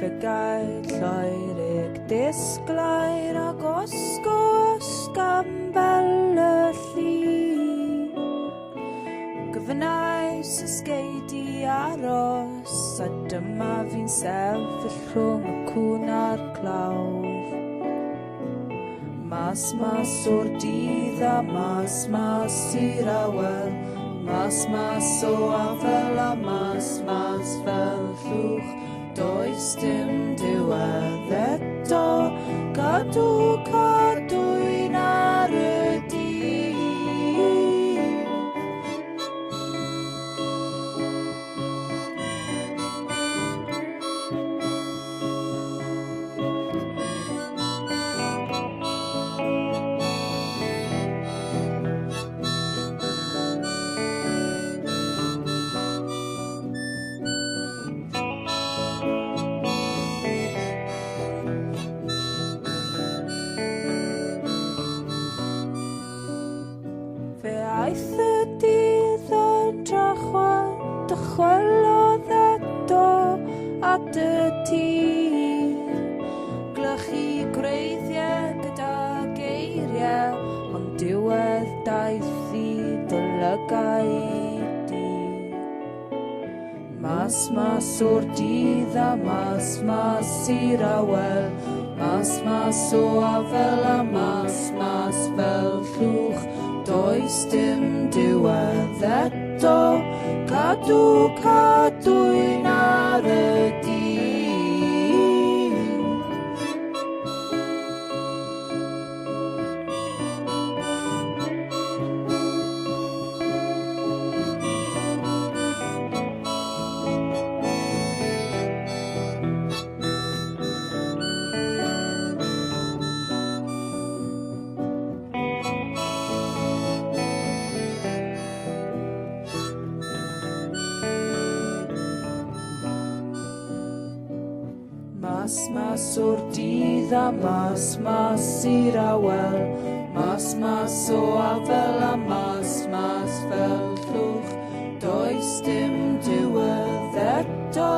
llygaid lloerig disglair ag osgo ysgambel y lli. Gyfynais ysgeidi aros a dyma fi'n sefyll rhwng y cwn a'r clawr. Mas o'r dydd a mas i'r awel, mas o afel a mas fel llwch. Does dim diwedd eto, cadw'n ar y dydd. Aeth y dydd edrych dychwelodd eto at y tŷ. Glychu gwreiddiau gyda geiriau, ond diwedd daeth i dylygau di. Mas o'r dydd a mas i'r awel, mas o afel a mas fel llwch. Does dim diwedd eto, cadw'n ar y dydd. Mas o'r dydd a mas i'r awel, mas o afel a mas fel llwch. Does dim diwedd eto,